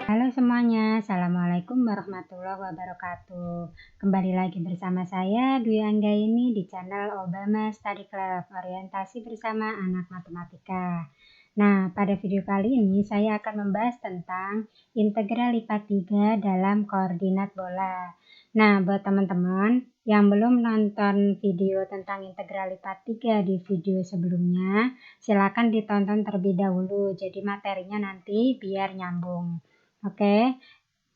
Halo semuanya, Assalamualaikum warahmatullahi wabarakatuh. Kembali lagi bersama saya Dwi Anggaini di channel Obama Study Club, orientasi bersama anak matematika. Nah, pada video kali ini saya akan membahas tentang integral lipat 3 dalam koordinat bola. Nah, buat teman-teman yang belum nonton video tentang integral lipat 3 di video sebelumnya, silakan ditonton terlebih dahulu, jadi materinya nanti biar nyambung. Oke,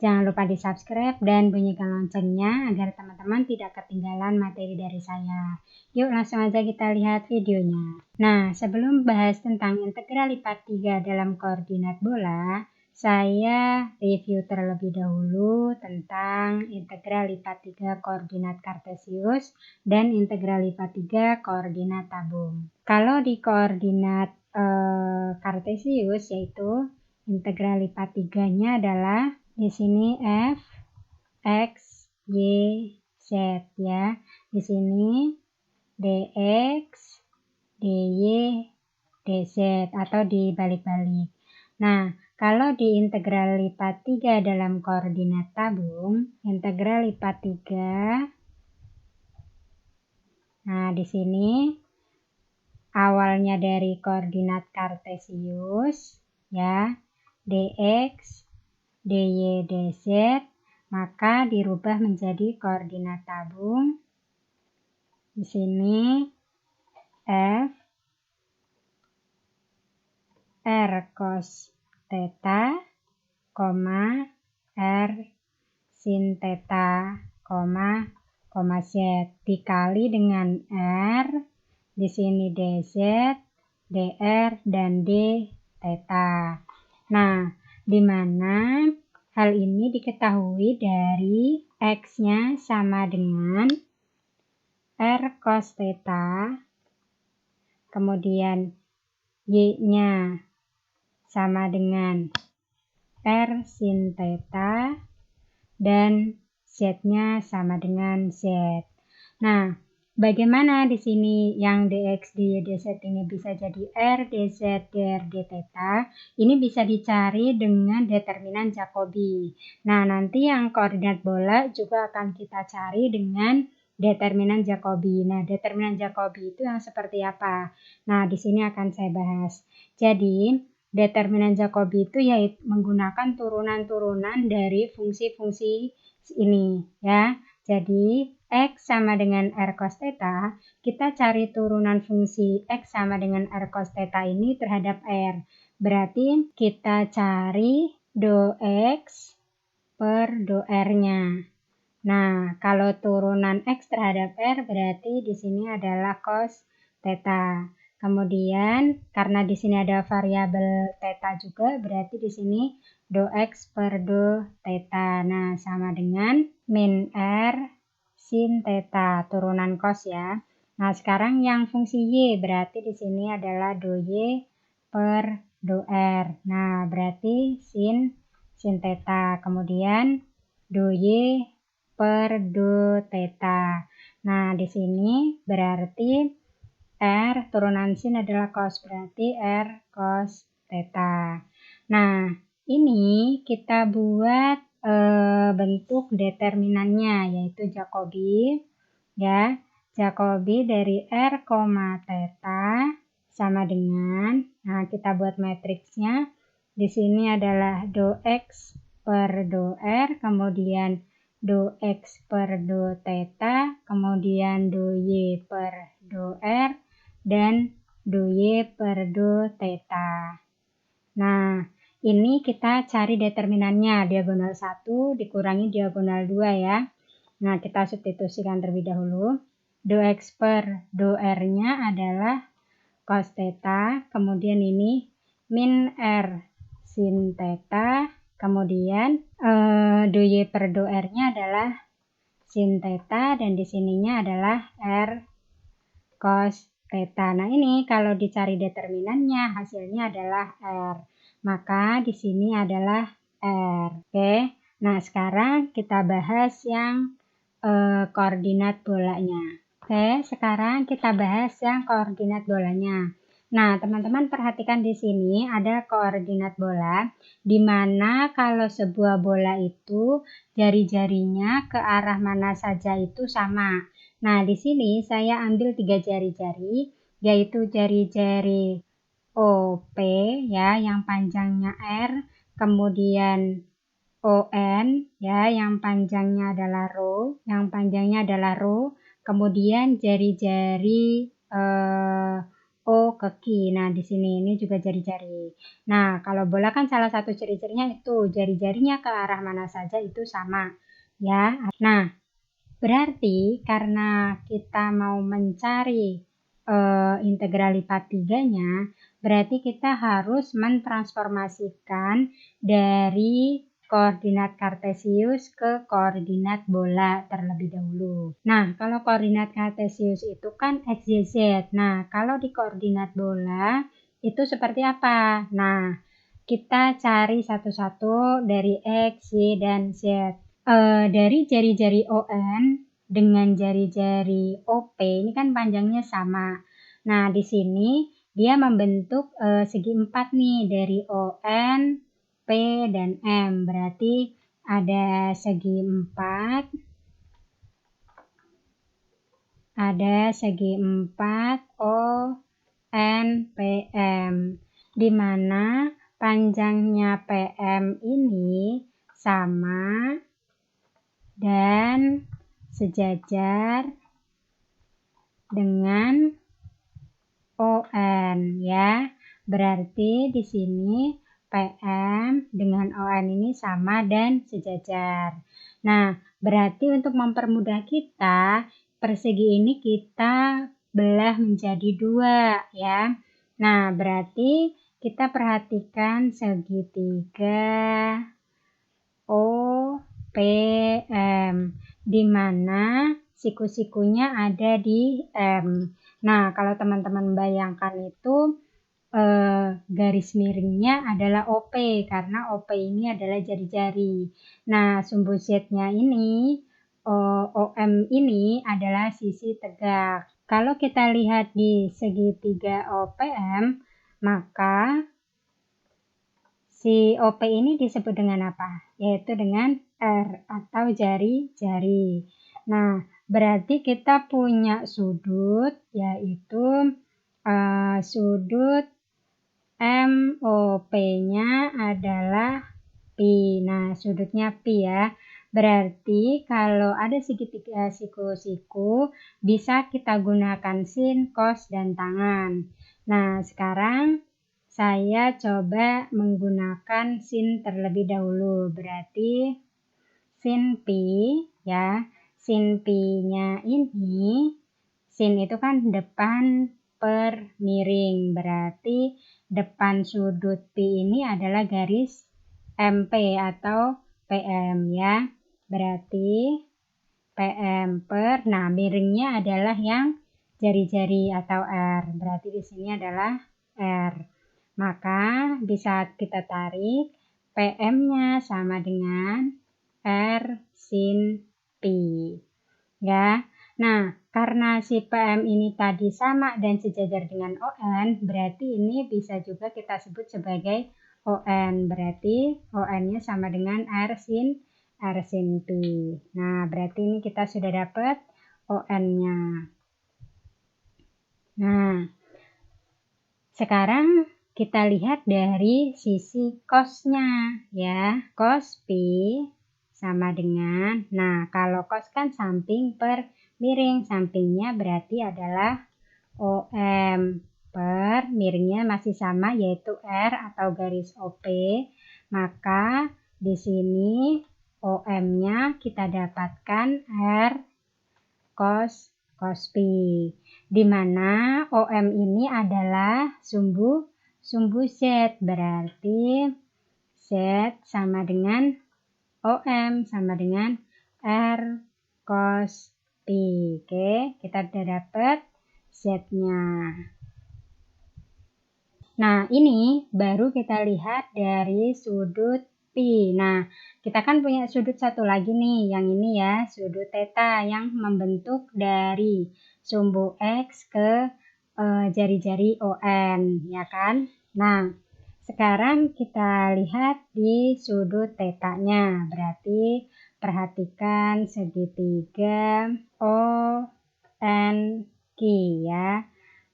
jangan lupa di-subscribe dan bunyikan loncengnya agar teman-teman tidak ketinggalan materi dari saya. Yuk langsung aja kita lihat videonya. Nah, sebelum bahas tentang integral lipat 3 dalam koordinat bola, saya review terlebih dahulu tentang integral lipat 3 koordinat kartesius dan integral lipat 3 koordinat tabung. Kalau di koordinat kartesius yaitu integral lipat 3-nya adalah di sini f, x, y, z ya. Di sini dx, dy, dz atau dibalik-balik. Nah, kalau di integral lipat 3 dalam koordinat tabung, integral lipat 3. Nah, di sini awalnya dari koordinat kartesius ya. dx, dy, dz, maka dirubah menjadi koordinat tabung. Di sini f, r cos theta, r sin theta, z dikali dengan r, di sini dz, dr, dan d theta. Nah, di mana hal ini diketahui dari x-nya sama dengan r cos theta, kemudian y-nya sama dengan r sin theta, dan z-nya sama dengan z. Nah, bagaimana di sini yang dx, dy, dz ini bisa jadi r, dz, dr, d theta? Ini bisa dicari dengan determinan Jacobi. Nah, nanti yang koordinat bola juga akan kita cari dengan determinan Jacobi. Nah, determinan Jacobi itu yang seperti apa? Nah, di sini akan saya bahas. Jadi, determinan Jacobi itu yaitu menggunakan turunan-turunan dari fungsi-fungsi ini ya. Jadi x sama dengan r cos theta, kita cari turunan fungsi x sama dengan r cos theta ini terhadap r. Berarti kita cari do x per do r-nya. Nah, kalau turunan x terhadap r berarti di sini adalah cos theta. Kemudian karena di sini ada variabel theta juga, berarti di sini do x per do theta. Nah, sama dengan min r sin theta, turunan cos ya. Nah, sekarang yang fungsi y berarti di sini adalah do y per do r. Nah, berarti sin theta. Kemudian do y per do theta. Nah, di sini berarti r turunan sin adalah cos, berarti r cos theta. Nah, ini kita buat bentuk determinannya yaitu Jacobi ya. Jacobi dari r, theta sama dengan, nah kita buat matriksnya. Di sini adalah do x per do r, kemudian do x per do theta, kemudian do y per do r, dan do y per do theta. Nah, ini kita cari determinannya, diagonal 1 dikurangi diagonal 2 ya. Nah, kita substitusikan terlebih dahulu. Do x per do r-nya adalah cos theta, kemudian ini min r sin theta, kemudian do y per do r-nya adalah sin theta, dan di sininya adalah r cos theta. Nah, ini kalau dicari determinannya hasilnya adalah r. Maka di sini adalah r. Oke. Nah, sekarang kita bahas yang koordinat bolanya. Oke, sekarang kita bahas yang koordinat bolanya. Nah, teman-teman perhatikan di sini ada koordinat bola, di mana kalau sebuah bola itu jari-jarinya ke arah mana saja itu sama. Nah, di sini saya ambil 3 jari-jari, yaitu jari-jari OP ya, yang panjangnya R, kemudian ON ya, yang panjangnya adalah rho, kemudian jari-jari O kaki. Nah, di sini ini juga jari-jari. Nah, kalau bola kan salah satu ciri-cirinya itu jari-jarinya ke arah mana saja itu sama ya. Nah, berarti karena kita mau mencari integral lipat 3-nya, berarti kita harus mentransformasikan dari koordinat kartesius ke koordinat bola terlebih dahulu. Nah, kalau koordinat kartesius itu kan x, y, z. Nah, kalau di koordinat bola itu seperti apa? Nah, kita cari satu-satu dari x, y, dan z. Dari jari-jari ON dengan jari-jari OP ini kan panjangnya sama. Nah, di sini dia membentuk segi 4 nih dari ON, P, dan M. Berarti ada segi 4, O, N, P, M. Di mana panjangnya PM ini sama dan sejajar dengan ON ya. Berarti di sini PM dengan ON ini sama dan sejajar. Nah, berarti untuk mempermudah kita, persegi ini kita belah menjadi 2 ya. Nah, berarti kita perhatikan segitiga OPM, di mana siku-sikunya ada di M. Nah, kalau teman-teman bayangkan itu garis miringnya adalah OP, karena OP ini adalah jari-jari. Nah, sumbu Z-nya ini, OM ini adalah sisi tegak. Kalau kita lihat di segitiga OPM, maka si OP ini disebut dengan apa? Yaitu dengan R atau jari-jari. Nah, berarti kita punya sudut, yaitu sudut MOP-nya adalah pi. Nah, sudutnya pi ya. Berarti kalau ada segitiga siku-siku, bisa kita gunakan sin, cos, dan tangan. Nah, sekarang saya coba menggunakan sin terlebih dahulu. Berarti sin pi ya. Sin pi-nya ini, sin itu kan depan per miring. Berarti depan sudut pi ini adalah garis MP atau PM ya. Berarti PM per, nah miringnya adalah yang jari-jari atau R. Berarti di sini adalah R. Maka bisa kita tarik PM-nya sama dengan R sin pi. Ya. Nah, karena si PM ini tadi sama dan sejajar dengan ON, berarti ini bisa juga kita sebut sebagai ON. Berarti ON-nya sama dengan R sin pi. Nah, berarti ini kita sudah dapat ON-nya. Nah, sekarang kita lihat dari sisi cos-nya ya. Cos pi sama dengan, nah kalau cos kan samping per miring, sampingnya berarti adalah OM per miringnya masih sama yaitu R atau garis OP. Maka di sini OM-nya kita dapatkan R cos pi, di mana OM ini adalah sumbu Z, berarti Z sama dengan OM sama dengan R cos pi. Oke, kita sudah dapat Z-nya. Nah, ini baru kita lihat dari sudut pi. Nah, kita kan punya sudut satu lagi nih, yang ini ya, sudut theta yang membentuk dari sumbu X ke jari-jari ON, ya kan? Nah, sekarang kita lihat di sudut tetanya. Berarti perhatikan segitiga ONQ ya.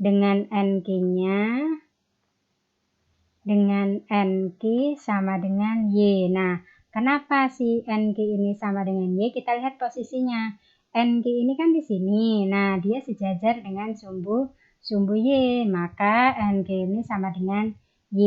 Dengan NQ-nya dengan NQ sama dengan Y. Nah, kenapa si NQ ini sama dengan Y? Kita lihat posisinya. NQ ini kan di sini. Nah, dia sejajar dengan sumbu Y. Maka NQ ini sama dengan Y.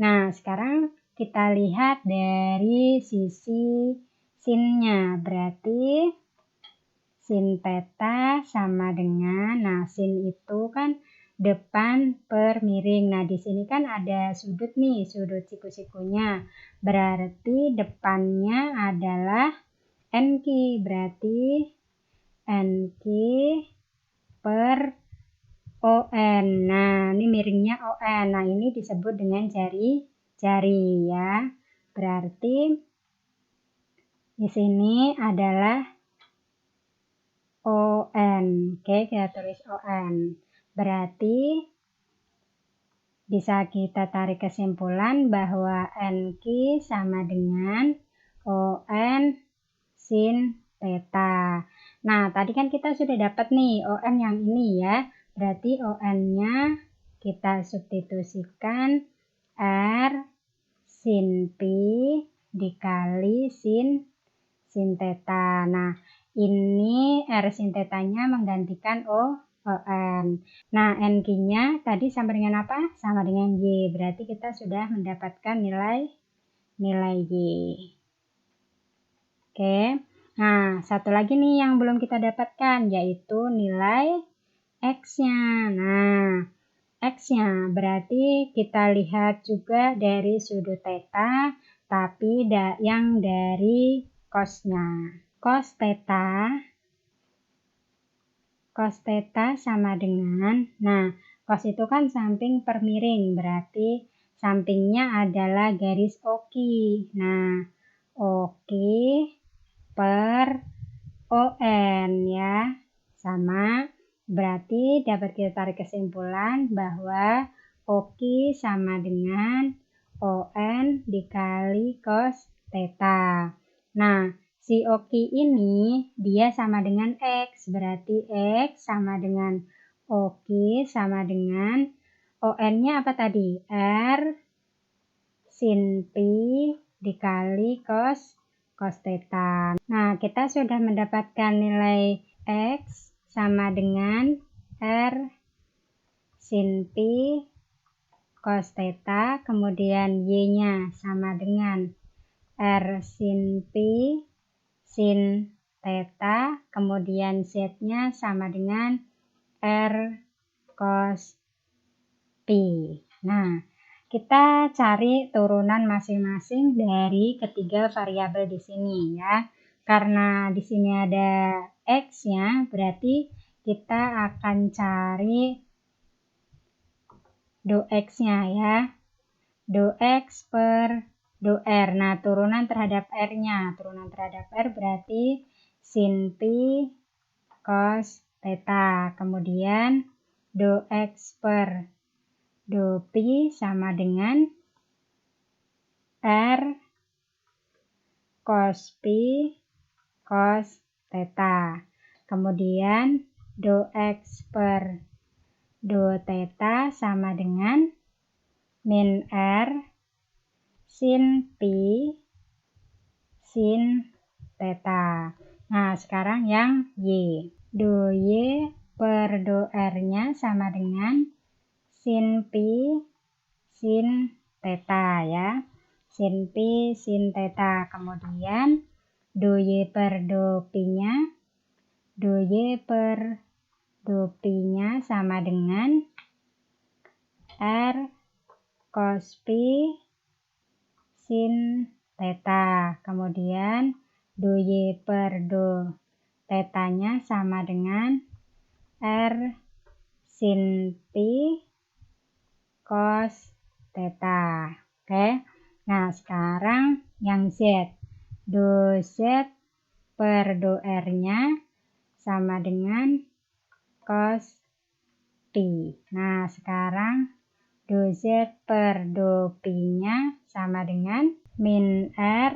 Nah, sekarang kita lihat dari sisi sinnya. Berarti sin theta sama dengan, nah sin itu kan depan per miring. Nah, di sini kan ada sudut nih, sudut siku-sikunya. Berarti depannya adalah NQ. Berarti NQ per ON. Nah, ini miringnya ON. Nah, ini disebut dengan jari-jari ya. Berarti di sini adalah ON. Oke, kita tulis ON. Berarti bisa kita tarik kesimpulan bahwa NQ sama dengan ON sin theta. Nah, tadi kan kita sudah dapat nih ON yang ini ya. Berarti ON-nya kita substitusikan R sin P dikali sin theta. Nah, ini R sin theta-nya menggantikan ON. Nah, NQ-nya tadi sama dengan apa? Sama dengan Y. Berarti kita sudah mendapatkan nilai Y. Oke. Nah, satu lagi nih yang belum kita dapatkan, yaitu nilai X-nya. Nah, X-nya berarti kita lihat juga dari sudut theta, tapi yang dari cos-nya. Cos theta sama dengan, nah cos itu kan samping per miring, berarti sampingnya adalah garis oki. Nah, oki per ON ya, sama, berarti dapat kita tarik kesimpulan bahwa oki sama dengan ON dikali cos theta. Nah, si oki ini dia sama dengan X, berarti X sama dengan oki sama dengan ON-nya apa tadi? R sin P dikali cos theta. Nah, kita sudah mendapatkan nilai X sama dengan R sin P cos theta, kemudian Y-nya sama dengan R sin P sin theta, kemudian Z-nya sama dengan R cos P. Nah, kita cari turunan masing-masing dari ketiga variabel di sini ya. Karena di sini ada X-nya, berarti kita akan cari do X-nya ya. Do X per do R. Nah, turunan terhadap R-nya. Turunan terhadap R berarti sin P cos theta. Kemudian do X per do P sama dengan R cos P cos theta. Kemudian do X per do theta sama dengan min R sin P sin theta. Nah, sekarang yang Y. Do Y per do R-nya sama dengan sin P sin theta ya. Sin P sin theta. Kemudian do Y per do P-nya. Do Y per do P-nya sama dengan R cos P sin theta. Kemudian do Y per do theta-nya sama dengan R sin P cos theta. Oke. Nah, sekarang yang Z. Do Z per do R-nya sama dengan cos P pi. Nah, sekarang do Z per do pi-nya sama dengan min R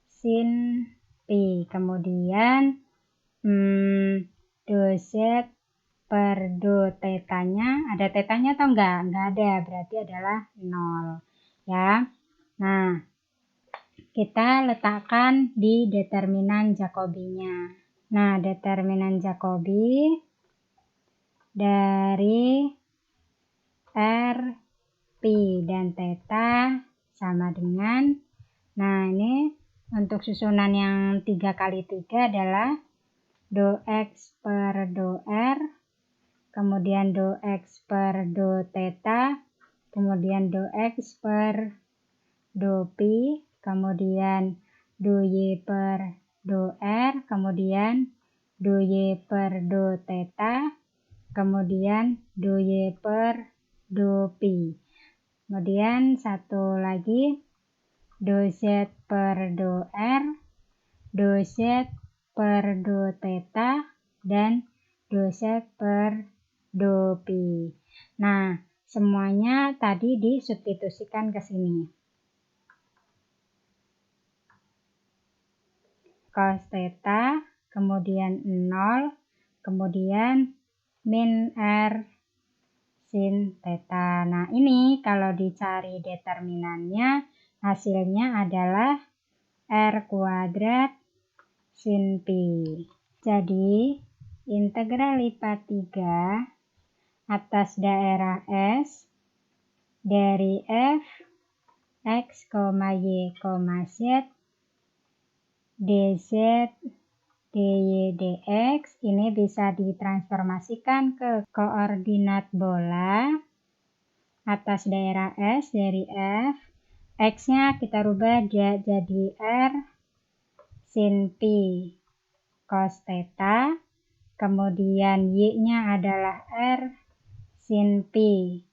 sin pi. Kemudian do Z per do tetanya, ada tetanya atau enggak? Enggak ada, berarti adalah 0 ya. Nah, kita letakkan di determinan Jacobi-nya. Nah, determinan Jacobi dari R, pi, dan theta sama dengan, nah ini untuk susunan yang 3x3 adalah do X per do R, kemudian do X per do theta, kemudian do X per do pi, kemudian do Y per do R, kemudian do Y per do theta, kemudian do Y per do pi. Kemudian satu lagi do Z per do R, do Z per do theta, dan do Z per do pi. Nah, semuanya tadi disubstitusikan ke sini. Cos theta, kemudian 0, kemudian min R sin theta. Nah, ini kalau dicari determinannya, hasilnya adalah R kuadrat sin pi. Jadi, integral lipat 3 atas daerah S dari f x, y, z dz dy dx ini bisa ditransformasikan ke koordinat bola atas daerah S dari f. X-nya kita rubah jadi R sin pi cos theta, kemudian Y-nya adalah R sin pi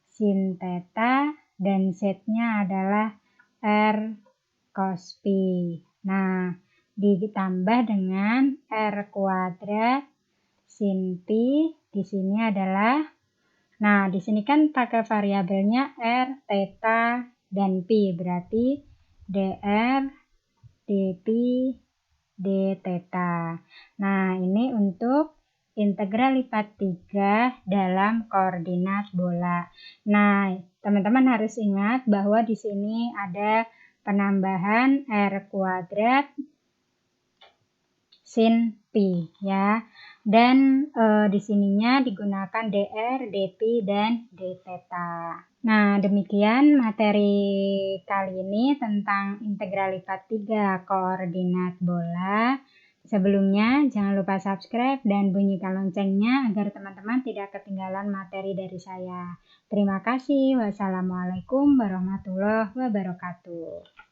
sin theta, dan Z-nya adalah R cos pi. Nah, ditambah dengan R kuadrat sin pi, di sini adalah, nah di sini kan pakai variabelnya R, theta, dan pi, berarti dr, dp, d theta. Nah, ini untuk integral lipat 3 dalam koordinat bola. Nah, teman-teman harus ingat bahwa di sini ada penambahan R kuadrat sin pi ya. Dan di sininya digunakan dr, dp, dan d theta. Nah, demikian materi kali ini tentang integral lipat 3 koordinat bola. Sebelumnya, jangan lupa subscribe dan bunyikan loncengnya agar teman-teman tidak ketinggalan materi dari saya. Terima kasih. Wassalamualaikum warahmatullahi wabarakatuh.